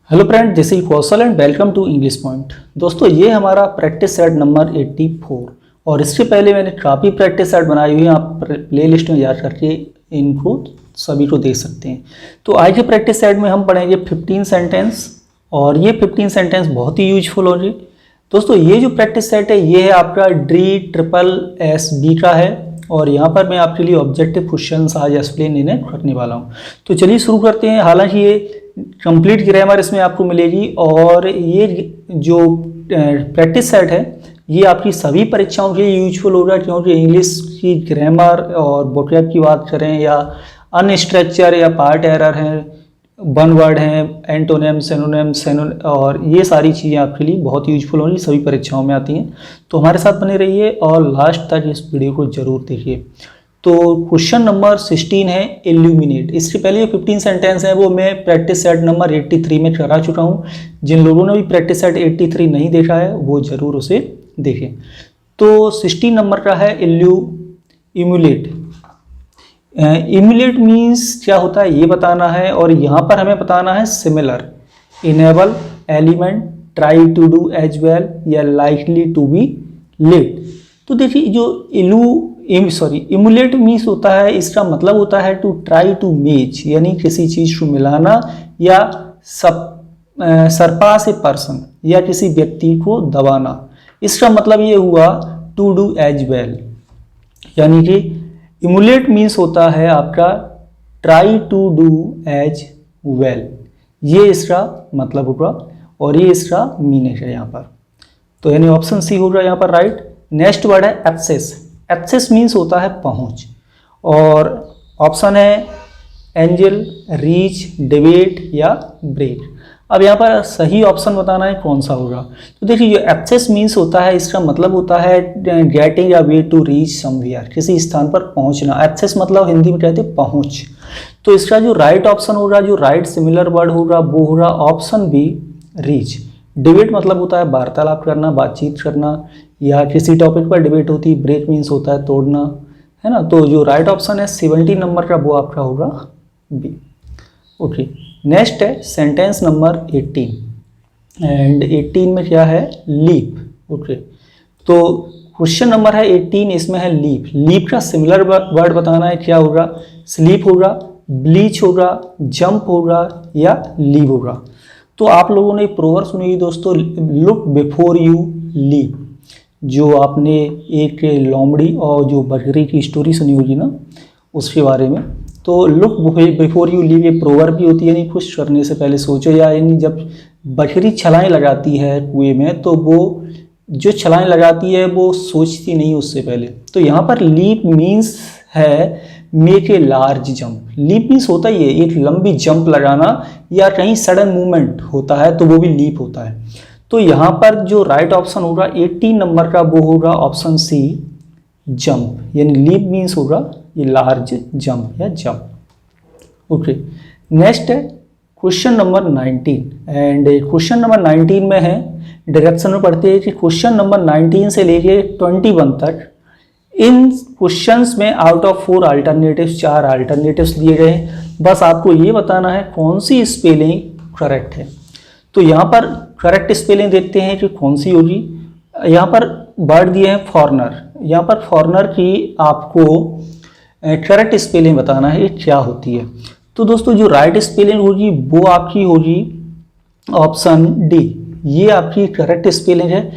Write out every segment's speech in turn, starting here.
Hello friend, this is Kaushal and welcome to English Point. दोस्तों, ये हमारा प्रैक्टिस सेट नंबर 84 और इससे पहले मैंने काफ़ी प्रैक्टिस सेट बनाई हुई है। आप प्ले लिस्ट में जा करके इनको सभी को देख सकते हैं। तो आज के प्रैक्टिस सेट में हम पढ़ेंगे 15 सेंटेंस और ये 15 सेंटेंस बहुत ही यूजफुल होंगे। दोस्तों, ये जो प्रैक्टिस सेट है ये है आपका DSSB का है और यहाँ पर मैं आपके लिए ऑब्जेक्टिव क्वेश्चंस आज एक्सप्लेन इन्हें करने वाला हूँ। तो चलिए शुरू करते हैं। हालांकि ये कंप्लीट ग्रामर इसमें आपको मिलेगी और ये जो प्रैक्टिस सेट है ये आपकी सभी परीक्षाओं के लिए यूजफुल होगा, क्योंकि इंग्लिश की ग्रामर और वोकैब की बात करें या अनस्ट्रक्चर या पार्ट एरर है, वन वर्ड है, एंटोनिम, सिनोनिम और ये सारी चीज़ें आपके लिए बहुत यूजफुल होंगी, सभी परीक्षाओं में आती हैं। तो हमारे साथ बने रहिए और लास्ट तक इस वीडियो को जरूर देखिए। तो क्वेश्चन नंबर 16 है इल्यूमिनेट। इससे पहले 15 सेंटेंस है वो मैं प्रैक्टिस सेट नंबर 83 में करा चुका हूँ। जिन लोगों ने भी प्रैक्टिस सेट 83 नहीं देखा है वो ज़रूर उसे देखें। तो 16 नंबर का है इम्यूलेट। इम्यूलेट मीन्स क्या होता है ये बताना है और यहाँ पर हमें बताना है similar, enable, element, try to do as well या लाइकली टू बी लेट। तो देखिए जो इमुलेट मीन्स होता है, इसका मतलब होता है टू ट्राई टू मैच, यानी किसी चीज को मिलाना या सरपास ए पर्सन या किसी व्यक्ति को दबाना। इसका मतलब ये हुआ टू डू एज वेल, यानी कि इमुलेट मीन्स होता है आपका try to do as well, ये इसका मतलब होगा और ये इसका मीनिंग है यहाँ पर। तो यानी ऑप्शन सी होगा यहाँ पर राइट। नेक्स्ट वर्ड है एक्सेस। एक्सेस मीन्स होता है पहुंच और ऑप्शन है एंजल, रीच, डिबेट या ब्रेक। अब यहाँ पर सही ऑप्शन बताना है कौन सा होगा। तो देखिए जो एक्सेस मीन्स होता है इसका मतलब होता है getting a way to reach somewhere, किसी स्थान पर पहुंचना। एक्सेस मतलब हिंदी में कहते हैं पहुंच। तो इसका जो राइट ऑप्शन होगा, जो राइट सिमिलर वर्ड होगा वो होगा ऑप्शन बी, रीच। डिबेट मतलब होता है वार्तालाप करना, बातचीत करना या किसी टॉपिक पर डिबेट होती है। ब्रेक मीन्स होता है तोड़ना, है ना। तो जो राइट ऑप्शन है 17 नंबर का वो आपका होगा बी। ओके, नेक्स्ट है सेंटेंस नंबर 18 एंड 18 में क्या है लीप। ओके, तो क्वेश्चन नंबर है 18, इसमें है लीप। लीप का सिमिलर वर्ड बताना है, क्या होगा, स्लीप होगा, ब्लीच होगा, जंप होगा या लीव होगा। तो आप लोगों ने प्रोवर्ब सुनी होगी दोस्तों, लुक बिफोर यू लीप। जो आपने एक लोमड़ी और जो बकरी की स्टोरी सुनी होगी ना उसके बारे में। तो लुक बिफोर यू लीव ये प्रोवर्ब भी होती है, यानी कुछ करने से पहले सोचो। या यानी जब बकरी छलाएं लगाती है कुएं में तो वो जो छलाएं लगाती है वो सोचती नहीं उससे पहले। तो यहाँ पर लीप मीन्स है make a large jump. Leap means होता ही है एक लंबी जंप लगाना या कहीं सडन मूवमेंट होता है तो वो भी लीप होता है। तो यहाँ पर जो राइट ऑप्शन होगा 18 नंबर का वो होगा ऑप्शन सी, जंप। यानी लीप मीन्स होगा ये लार्ज जंप या जंप। ओके, नेक्स्ट है question number 19 and question number 19 में है डायरेक्शन में पढ़ते हैं कि क्वेश्चन नंबर 19 से लेके 21 तक इन क्वेश्चंस में आउट ऑफ 4 अल्टरनेटिव्स, 4 अल्टरनेटिव्स दिए गए हैं। बस आपको ये बताना है कौन सी स्पेलिंग करेक्ट है। तो यहाँ पर करेक्ट स्पेलिंग देखते हैं कि कौन सी होगी। यहाँ पर वर्ड दिए हैं फॉरनर। यहाँ पर फॉरनर की आपको करेक्ट स्पेलिंग बताना है क्या होती है। तो दोस्तों जो राइट स्पेलिंग होगी वो आपकी होगी ऑप्शन डी, ये आपकी करेक्ट स्पेलिंग है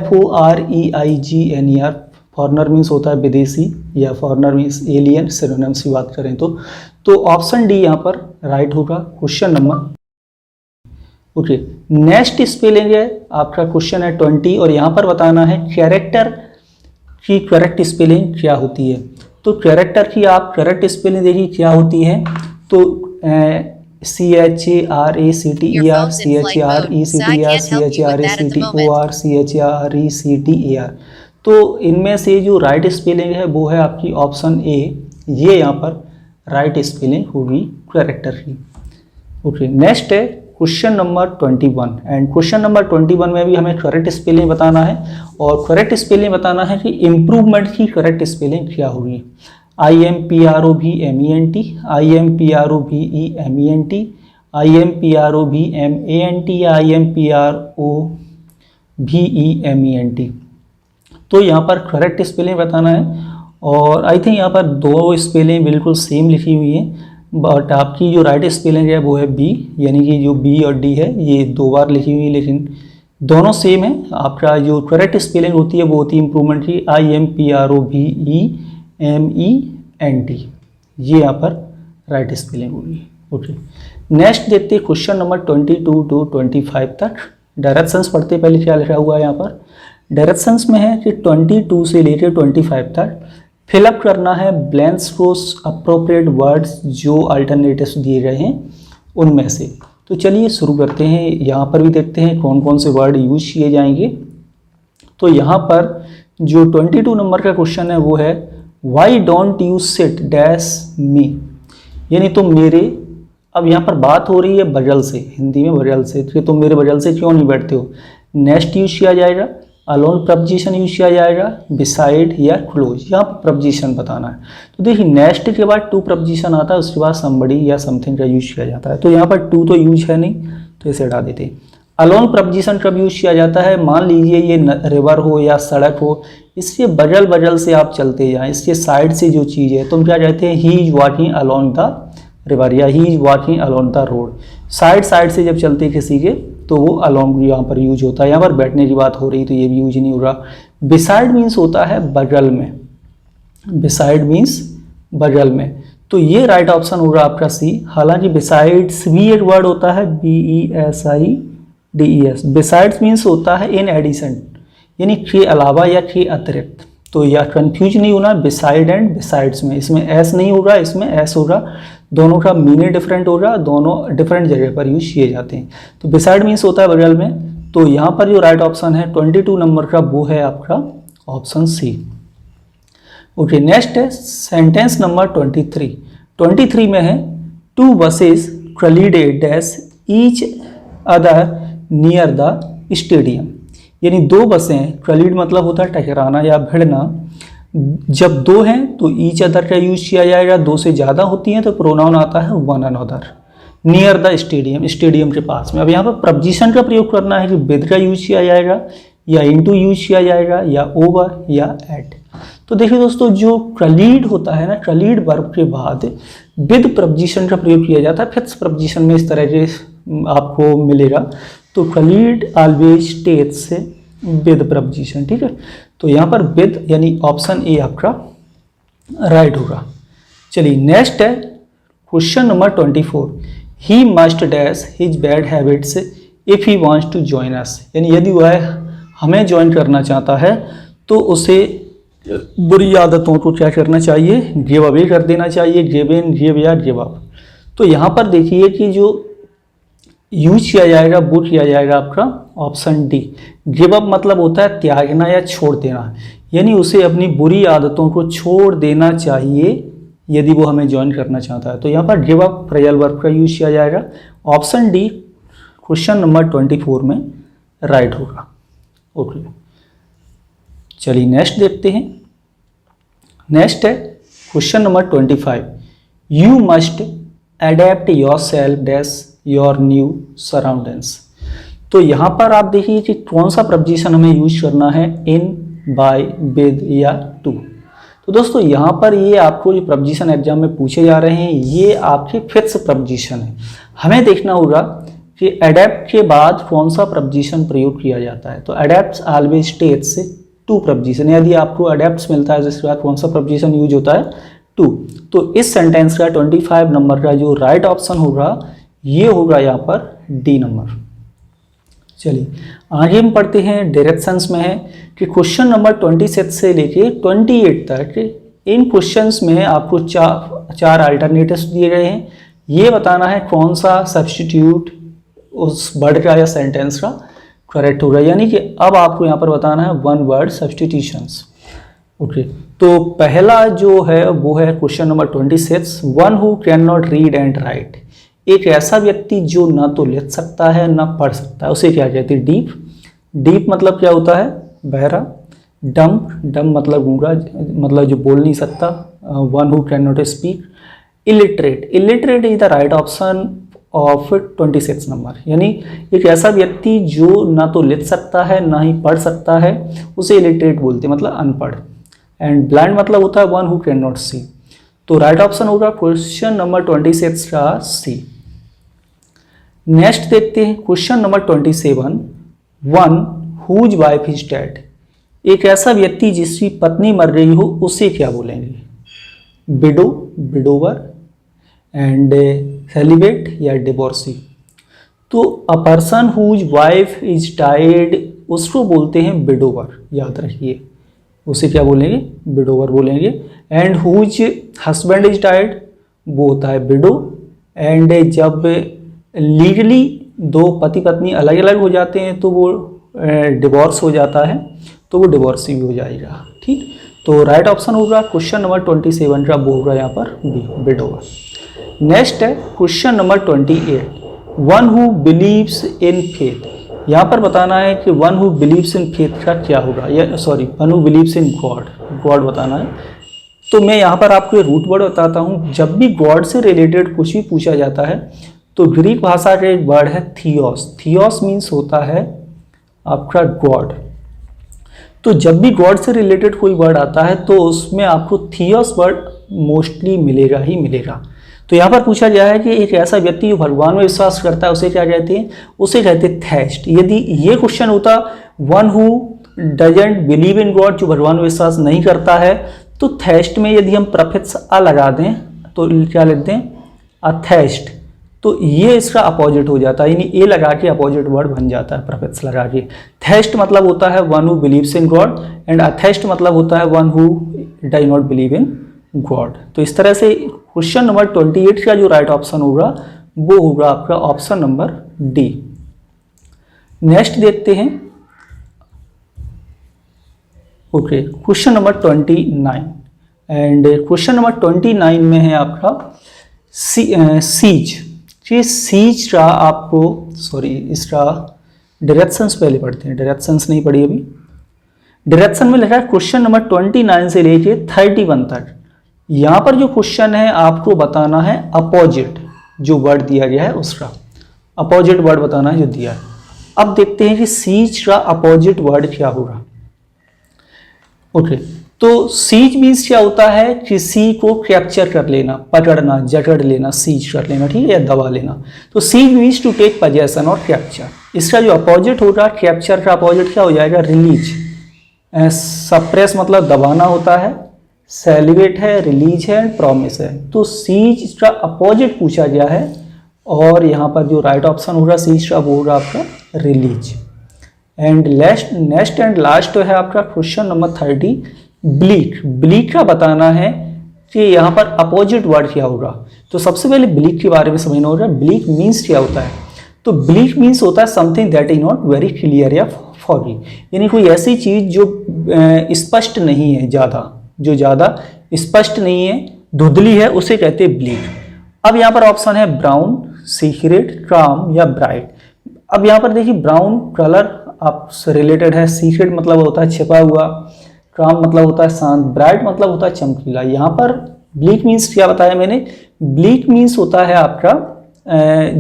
FOREIGNER। फॉरनर मीन्स होता है विदेशी या फॉरनर मीन्स एलियन, सिनोनिम्स की बात करें तो ऑप्शन डी यहाँ पर राइट होगा question number. Okay, next spelling है आपका क्वेश्चन है 20 और यहाँ पर बताना है कैरेक्टर की करेक्ट स्पेलिंग क्या होती है। तो कैरेक्टर की आप करेक्ट स्पेलिंग देखिए क्या होती है। तो CHARACTER, CHARECTER, CHARECTER। तो इनमें से जो राइट स्पेलिंग है वो है आपकी ऑप्शन ए, ये यहाँ पर राइट स्पेलिंग होगी कैरेक्टर की। ओके, नेक्स्ट है question number 21 and question number 21 में भी हमें करेक्ट स्पेलिंग बताना है और करेक्ट स्पेलिंग बताना है कि इम्प्रूवमेंट की करेक्ट स्पेलिंग क्या होगी। IMPROVEMENT, IMPROVEMENT, IMPROVMANT या IMPROVEMENT। तो यहाँ पर करेक्ट स्पेलिंग बताना है, और आई थिंक यहाँ पर दो स्पेलिंग बिल्कुल सेम लिखी हुई है, बट आपकी जो राइट स्पेलिंग है वो है बी, यानी कि जो बी और डी है ये 2 बार लिखी हुई है, लेकिन दोनों सेम है। आपका जो करेक्ट स्पेलिंग होती है वो होती है इम्प्रूवमेंट की IMPROVEMENT, ये यहाँ पर राइट स्पेलिंग होगी। ओके, नेक्स्ट देखते हैं क्वेश्चन नंबर 22 टू 25 तक। डायरेक्शंस पढ़ते पहले क्या लिखा हुआ है यहाँ पर। डायरेक्शंस में है कि 22 से लेकर 25 तक फिलअप करना है ब्लैंक्स को अप्रोप्रिएट वर्ड्स जो अल्टरनेटिव्स दिए गए हैं उनमें से। तो चलिए शुरू करते हैं। यहाँ पर भी देखते हैं कौन कौन से वर्ड यूज किए जाएंगे। तो यहाँ पर जो 22 नंबर का क्वेश्चन है वो है why don't you sit dash मी, यानी तुम मेरे, अब यहाँ पर बात हो रही है बगल से, हिंदी में बगल से, कि तुम मेरे बगल से क्यों नहीं बैठते हो। नेक्स्ट यूज किया जाएगा, अलोन प्रपोजिशन यूज किया जाएगा, बिसाइड या क्लोज, यहाँ पर प्रपोजिशन बताना है। तो देखिए नेक्स्ट के बाद टू प्रपोजिशन आता है, उसके बाद समबडी या समथिंग का यूज किया जाता है। तो यहाँ पर टू तो यूज है नहीं, तो इसे हटा देते हैं। अलोन प्रपोजिशन कब यूज किया जाता है, मान लीजिए ये रिवर हो या सड़क हो, इसके बगल बगल से आप चलते जाएं, इसके साइड से जो चीज़ है, तुम क्या कहते हैं, he is walking along the river या he is walking along the road. Side से जब चलते किसी के तो वो अलोंग यहाँ पर यूज होता है। यहाँ पर बैठने की बात हो रही तो ये भी यूज नहीं हो रहा। बिसाइड मीन्स होता है बगल में, बिसाइड मीन्स बगल में, तो ये राइट ऑप्शन होगा आपका सी। हालांकि बिसाइड्स भी एक वर्ड होता है, BESIDES। बिसाइड्स मीन्स होता है इन एडिशन, यानी के अलावा या के अतिरिक्त। तो यह कंफ्यूज नहीं होना बिसाइड एंड बिसाइड्स में, इसमें एस नहीं होगा, इसमें एस होगा। दोनों का मीनिंग डिफरेंट होगा, दोनों डिफरेंट जगह पर यूज किए जाते हैं। तो बिसाइड मीन्स होता है बगल में। तो यहाँ पर जो राइट ऑप्शन है 22 नंबर का वो है आपका ऑप्शन सी। ओके, नेक्स्ट है सेंटेंस नंबर 23 में है two buses collided dash each other near the stadium, यानी दो बसें, कोलिड मतलब होता है टकराना या भिड़ना। जब दो हैं तो ईच अदर का यूज किया जाएगा, दो से ज़्यादा होती हैं तो प्रोनाउन आता है one another. Near the stadium, stadium के पास में। अब यहाँ पर प्रपोजिशन का प्रयोग करना है कि विद का यूज किया जाएगा या इनटू यूज किया जाएगा या ओवर या एट। तो देखिए दोस्तों, जो कोलिड होता है ना, कोलिड वर्ब के बाद विद प्रपोजिशन का प्रयोग किया जाता है। फिक्स प्रपोजिशन में इस तरह के आपको मिलेगा। तो कोलिड ऑलवेज स्टेट्स से विद प्रपोजिशन, ठीक है। तो यहाँ पर विद यानी ऑप्शन ए आपका राइट होगा। चलिए नेक्स्ट है question number 24। He must dash his bad habits if he wants to join us, यानी यदि वह हमें ज्वाइन करना चाहता है तो उसे बुरी आदतों को क्या करना चाहिए, गिव अवे कर देना चाहिए, गिव इन, गिव या गिव अप। तो यहाँ पर देखिए कि जो यूज किया जाएगा वो किया जाएगा आपका ऑप्शन डी। गिव अप मतलब होता है त्यागना या छोड़ देना, यानी उसे अपनी बुरी आदतों को छोड़ देना चाहिए यदि वो हमें ज्वाइन करना चाहता है। तो यहाँ पर गिव अप फ्रेजल वर्ब का यूज किया जाएगा। ऑप्शन डी क्वेश्चन नंबर 24 में राइट होगा। ओके, चलिए नेक्स्ट देखते हैं। नेक्स्ट है question number 25। You must adapt your self dash your new surroundings. तो यहाँ पर आप देखिए कि कौन सा प्रपोजिशन हमें यूज करना है, इन, बाय, विद या टू। तो दोस्तों यहाँ पर ये आपको जो प्रपोजिशन एग्जाम में पूछे जा रहे हैं ये आपके फिक्स प्रपोजिशन है। हमें देखना होगा कि अडेप्ट के बाद कौन सा प्रपोजिशन प्रयोग किया जाता है। तो अडेप्ट ऑलवेज स्टेट्स से टू प्रपोजिशन, यदि आपको अडेप्ट मिलता है जिसके बाद कौन सा प्रपोजिशन यूज होता है, टू। तो इस सेंटेंस का 25 नंबर का जो राइट ऑप्शन होगा ये होगा यहाँ पर डी नंबर। चलिए आगे हम पढ़ते हैं। डायरेक्शंस में है कि क्वेश्चन नंबर 26 से लेके 28 तक इन क्वेश्चंस में आपको चार अल्टरनेटिव्स दिए गए हैं। ये बताना है कौन सा सब्स्टिट्यूट उस वर्ड का या सेंटेंस का करेक्ट होगा, यानी कि अब आपको यहाँ पर बताना है वन वर्ड सब्स्टिट्यूशंस। ओके, तो पहला जो है वो है question number 26। One who can not read and right, एक ऐसा व्यक्ति जो ना तो लिख सकता है ना पढ़ सकता है, उसे क्या कहते हैं, डीफ। डीफ मतलब क्या होता है, बहरा। डम मतलब गूंगा, मतलब जो बोल नहीं सकता। One who can not speak. Illiterate, illiterate is the right option of 26 number, यानी एक ऐसा व्यक्ति जो ना तो लिख सकता है ना ही पढ़ सकता है, उसे इलिटरेट बोलते हैं, मतलब अनपढ़। एंड ब्लाइंड मतलब होता है one who can not see. तो राइट ऑप्शन होगा क्वेश्चन नंबर 26 का सी। नेक्स्ट देखते हैं question number 27, one whose wife is dead. एक ऐसा व्यक्ति जिसकी पत्नी मर गई हो उसे क्या बोलेंगे? विडो, विडोवर, एंड सेलिब्रेट या डिवोर्सी। तो a person whose wife is died उसको बोलते हैं विडोवर, याद रखिए, उसे क्या बोलेंगे? विडोवर बोलेंगे। And whose husband is died वो होता है विडो। एंड जब लीगली दो पति पत्नी अलग अलग हो जाते हैं तो वो डिवोर्स हो जाता है, तो वो डिवोर्सी भी हो जाएगा। ठीक, तो राइट ऑप्शन होगा क्वेश्चन नंबर 27 का वो होगा यहाँ पर बी, विडोवर। नेक्स्ट है question number 28, one who believes in faith. यहाँ पर बताना है कि one who believes in faith का क्या होगा, या sorry one who believes in God, God बताना है। तो मैं यहाँ पर आपको रूट वर्ड बताता हूँ। जब भी गॉड से रिलेटेड कुछ भी पूछा जाता है तो ग्रीक भाषा का एक वर्ड है थियोस। थियोस मीन्स होता है आपका गॉड। तो जब भी गॉड से रिलेटेड कोई वर्ड आता है तो उसमें आपको थियोस वर्ड मोस्टली मिलेगा ही मिलेगा। तो यहाँ पर पूछा गया है कि एक ऐसा व्यक्ति जो भगवान में विश्वास करता है उसे क्या कहते हैं? उसे कहते हैं थेस्ट। यदि ये क्वेश्चन होता one who doesn't believe in God, जो भगवान में विश्वास नहीं करता है, तो थेस्ट में यदि हम प्रफिक्स अ लगा दें तो क्या लेते हैं? अथेस्ट। तो ये इसका अपोजिट हो जाता है, यानी ए लगा के अपोजिट वर्ड बन जाता है प्रफिक्स लगा के। थेस्ट मतलब होता है one who believes in God and atheist मतलब होता है one who does not believe in God. तो इस तरह से क्वेश्चन नंबर 28 का जो राइट ऑप्शन होगा वो होगा आपका ऑप्शन नंबर डी। नेक्स्ट देखते हैं okay question number 29, and question number 29 में है आपका सीज। ये सीज का आपको सॉरी इसका डायरेक्शंस पहले पढ़ते हैं, डायरेक्शंस नहीं पढ़ी अभी। डायरेक्शन में लिखा है क्वेश्चन नंबर 29 से लेके 31 तक। यहाँ पर जो क्वेश्चन है आपको बताना है अपोजिट, जो वर्ड दिया गया है उसका अपोजिट वर्ड बताना है जो दिया है। अब देखते हैं कि सीज का अपोजिट वर्ड क्या होगा। ओके, तो सीज मीन्स क्या होता है? किसी को कैप्चर कर लेना, पकड़ना, जकड़ लेना, सीज कर लेना, ठीक है, या दबा लेना। तो seize means to take possession और कैप्चर। इसका जो अपोजिट होगा कैप्चर का अपोजिट क्या हो जाएगा? रिलीज। सप्रेस मतलब दबाना होता है, सेलिब्रेट है, रिलीज है, प्रॉमिस है। तो सीज का अपोजिट पूछा गया है और यहाँ पर जो राइट ऑप्शन होगा सीज का वो होगा आपका release. And next and last है आपका क्वेश्चन नंबर 30, ब्लीक। ब्लीक का बताना है कि यहाँ पर अपोजिट वर्ड क्या होगा। तो सबसे पहले ब्लीक के बारे में समझना होगा। ब्लीक मीन्स क्या होता है? तो ब्लीक मीन्स होता है something that is not very clear या फॉगी, यानी कोई ऐसी चीज जो स्पष्ट नहीं है, जो ज़्यादा स्पष्ट नहीं है, धुंधली है, उसे कहते हैं ब्लीक। अब यहाँ पर ऑप्शन है ब्राउन, सीक्रेट, काम या ब्राइट। अब यहाँ पर देखिए ब्राउन कलर आपसे रिलेटेड है, सीक्रेट मतलब होता है छिपा हुआ, काम मतलब होता है शांत, ब्राइट मतलब होता है चमकीला। यहाँ पर ब्लीक मीन्स क्या बताया मैंने? ब्लीक मीन्स होता है आपका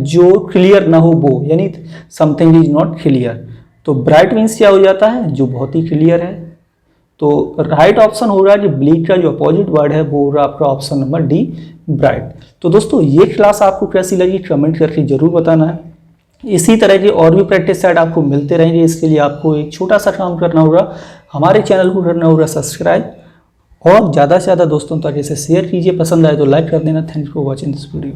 जो क्लियर ना हो वो, यानी समथिंग इज नॉट क्लियर। तो ब्राइट मीन्स क्या हो जाता है? जो बहुत ही क्लियर है। तो राइट ऑप्शन होगा कि ब्लीक का जो अपोजिट वर्ड है वो होगा आपका ऑप्शन नंबर डी, ब्राइट। तो दोस्तों ये क्लास आपको कैसी लगी कमेंट करके जरूर बताना है। इसी तरह की और भी प्रैक्टिस सेट आपको मिलते रहेंगे। इसके लिए आपको एक छोटा सा काम करना होगा, हमारे चैनल को करना होगा सब्सक्राइब और ज़्यादा से ज़्यादा दोस्तों तक इसे शेयर कीजिए। पसंद आए तो लाइक कर देना। Thank you for watching this video.